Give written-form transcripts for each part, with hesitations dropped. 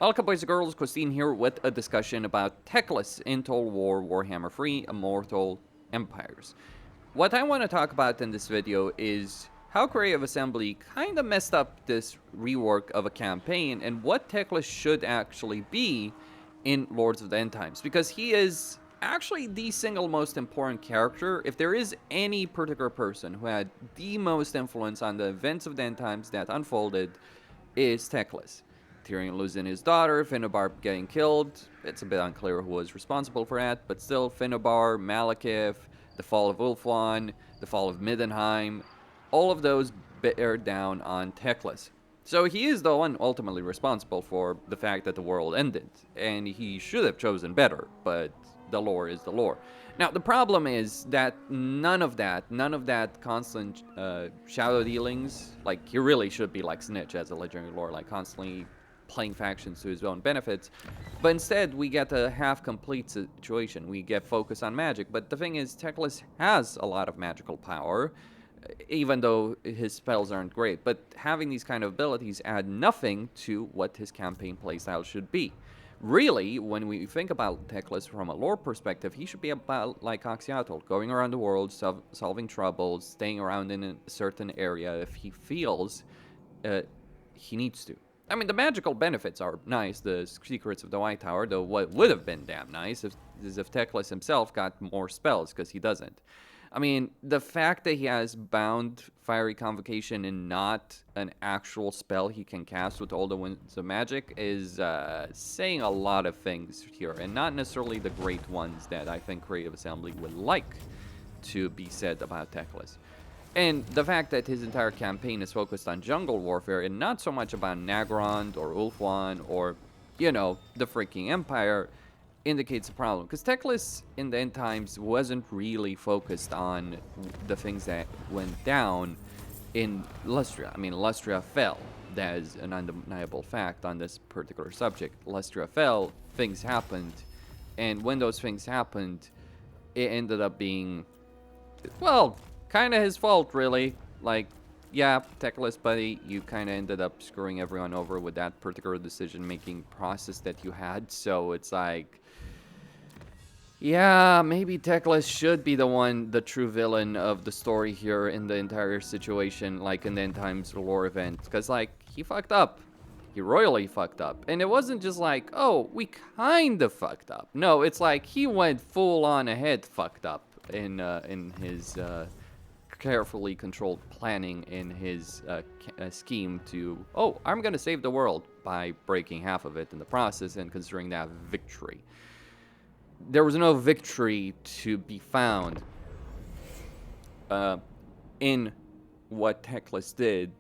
Welcome boys and girls, Costin here with a discussion about Teclis in Total War Warhammer 3 Immortal Empires. What I want to talk about in this video is how Creative Assembly kind of messed up this rework of a campaign and what Teclis should actually be in Lords of the End Times, because he is actually the single most important character. If there is any particular person who had the most influence on the events of the End Times that unfolded, is Teclis. Tyrion losing his daughter, Finnebar getting killed. It's a bit unclear who was responsible for that, but still, Finnebar, Malekith, the fall of Ulthuan, the fall of Middenheim, all of those bear down on Teclis. So he is the one ultimately responsible for the fact that the world ended, and he should have chosen better, but the lore is the lore. Now, the problem is that none of that constant shadow dealings, like, he really should be like Snitch as a legendary lore, like constantly playing factions to his own benefits, but instead we get a half-complete situation. We get focus on magic, but the thing is, Teclis has a lot of magical power, even though his spells aren't great, but having these kind of abilities add nothing to what his campaign playstyle should be. Really, when we think about Teclis from a lore perspective, he should be about like Oxyatl, going around the world, solving troubles, staying around in a certain area if he feels he needs to. I mean, the magical benefits are nice, the Secrets of the White Tower, though what would have been damn nice is if Teclis himself got more spells, because he doesn't. I mean, the fact that he has Bound, Fiery Convocation, and not an actual spell he can cast with all the Winds of Magic is saying a lot of things here, and not necessarily the great ones that I think Creative Assembly would like to be said about Teclis. And the fact that his entire campaign is focused on jungle warfare and not so much about Nagrand or Ulthuan or, you know, the freaking Empire indicates a problem. Because Teclis in the End Times wasn't really focused on the things that went down in Lustria. I mean, Lustria fell. That is an undeniable fact on this particular subject. Lustria fell, things happened, and when those things happened, it ended up being, well, kind of his fault, really. Like, yeah, Teclis, buddy, you kind of ended up screwing everyone over with that particular decision-making process that you had. So it's like, yeah, maybe Teclis should be the true villain of the story here in the entire situation, like in the End Times lore event. Because, like, he fucked up. He royally fucked up. And it wasn't just like, oh, we kind of fucked up. No, it's like he went full-on ahead fucked up in his carefully controlled planning in his scheme to, oh, I'm going to save the world by breaking half of it in the process and considering that victory. There was no victory to be found in what Teclis did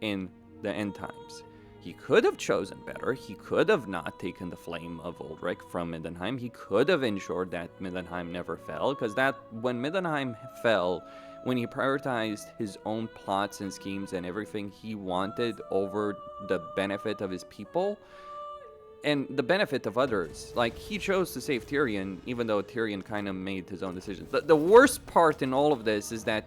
in the End Times. He could have chosen better. He could have not taken the Flame of Ulrich from Middenheim. He could have ensured that Middenheim never fell, because that when Middenheim fell, when he prioritized his own plots and schemes and everything he wanted over the benefit of his people and the benefit of others, like, he chose to save Tyrion, even though Tyrion kind of made his own decisions. The worst part in all of this is that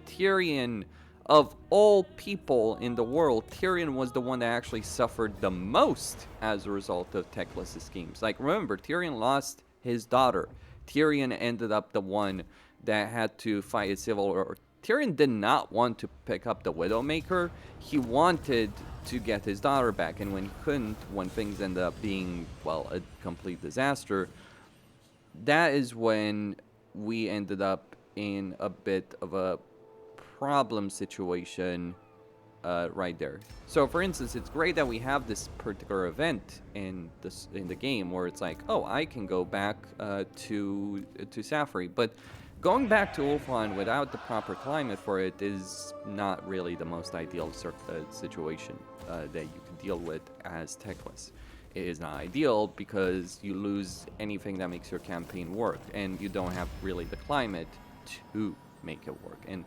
Tyrion, of all people in the world, Tyrion was the one that actually suffered the most as a result of Teclis' schemes. Like, remember, Tyrion lost his daughter. Tyrion ended up the one that had to fight a civil war. Tyrion did not want to pick up the Widowmaker. He wanted to get his daughter back, and when he couldn't, when things ended up being, well, a complete disaster, that is when we ended up in a bit of a problem situation right there. So, for instance, it's great that we have this particular event in the game where it's like, oh, I can go back to Safri, but going back to Ulthuan without the proper climate for it is not really the most ideal situation that you can deal with as Teclis. It is not ideal because you lose anything that makes your campaign work, and you don't have really the climate to make it work. And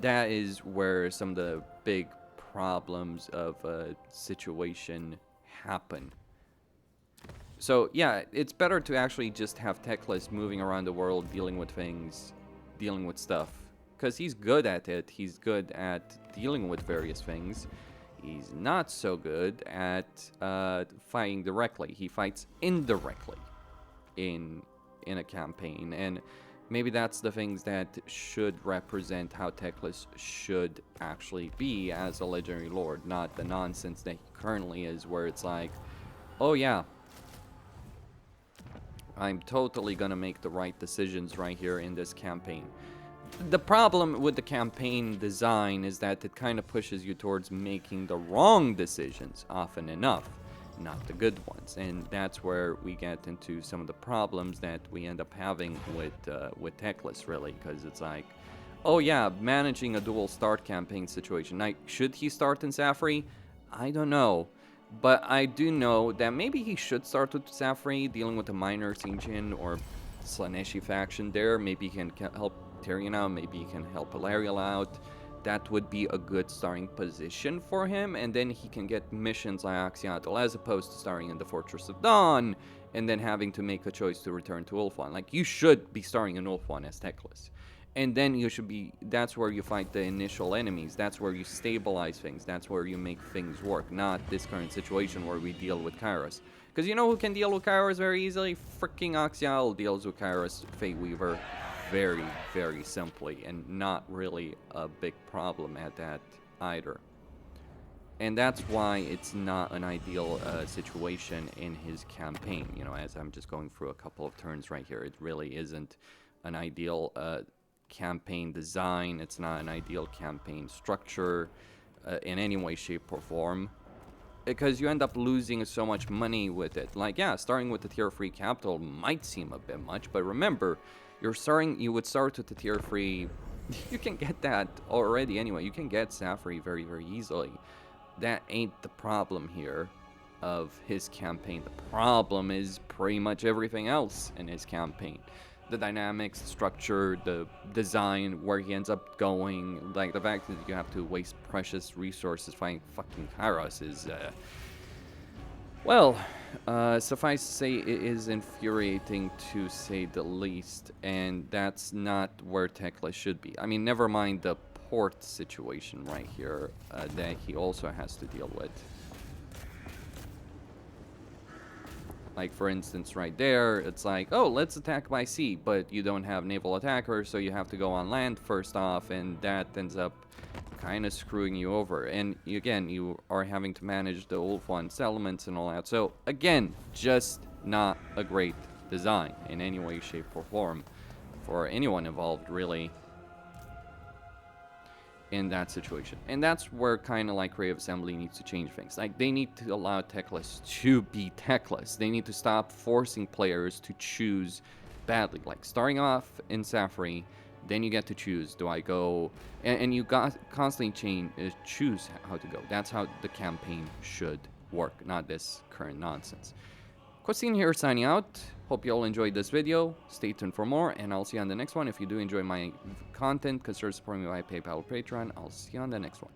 that is where some of the big problems of a situation happen. So yeah, it's better to actually just have Teclis moving around the world, dealing with things, dealing with stuff, because he's good at it. He's good at dealing with various things. he's not so good at fighting directly. He fights indirectly in a campaign, and maybe that's the things that should represent how Teclis should actually be as a legendary lord, not the nonsense that he currently is, where it's like, oh yeah, I'm totally gonna make the right decisions right here in this campaign. The problem with the campaign design is that it kind of pushes you towards making the wrong decisions often enough, not the good ones, and that's where we get into some of the problems that we end up having with Teclis, really, because it's like, oh yeah, managing a dual start campaign situation. Now, should he start in Safri? I don't know, but I do know that maybe he should start with Safri, dealing with the minor Sinjin or Slaneshi faction there. Maybe he can help Tyrion out, maybe he can help Ilariel out. That would be a good starting position for him, and then he can get missions like Axiatel, as opposed to starting in the Fortress of Dawn and then having to make a choice to return to Ulthuan. Like, you should be starting in Ulthuan as Teclis, and then you should be, that's where you fight the initial enemies, that's where you stabilize things, that's where you make things work, not this current situation where we deal with Kairos. Because you know who can deal with Kairos very easily? Freaking Axiatel deals with Kairos Fate Weaver very, very simply, and not really a big problem at that either. And that's why it's not an ideal situation in his campaign. You know, as I'm just going through a couple of turns right here, it really isn't an ideal campaign design. It's not an ideal campaign structure in any way, shape, or form, because you end up losing so much money with it. Like, yeah, starting with the tier 3 capital might seem a bit much, but remember, you would start with the tier 3, you can get that already anyway. You can get Safri very, very easily. That ain't the problem here of his campaign. The problem is pretty much everything else in his campaign. The dynamics, the structure, the design, where he ends up going. Like, the fact that you have to waste precious resources fighting fucking Kairos is, well, suffice to say, it is infuriating to say the least, and that's not where Teclis should be. I mean, never mind the port situation right here that he also has to deal with. Like, for instance, right there, it's like, oh, let's attack by sea, but you don't have naval attackers, so you have to go on land first off, and that ends up kind of screwing you over. And again, you are having to manage the Ulthuan settlements and all that. So again, just not a great design in any way, shape, or form for anyone involved, really, in that situation. And that's where kind of like Creative Assembly needs to change things. Like, they need to allow Teclis to be Teclis. They need to stop forcing players to choose badly. Like, starting off in Safri, then you get to choose, do I go, and you constantly choose how to go. That's how the campaign should work, not this current nonsense. Costin here, signing out. Hope you all enjoyed this video. Stay tuned for more, and I'll see you on the next one. If you do enjoy my content, consider supporting me by PayPal or Patreon. I'll see you on the next one.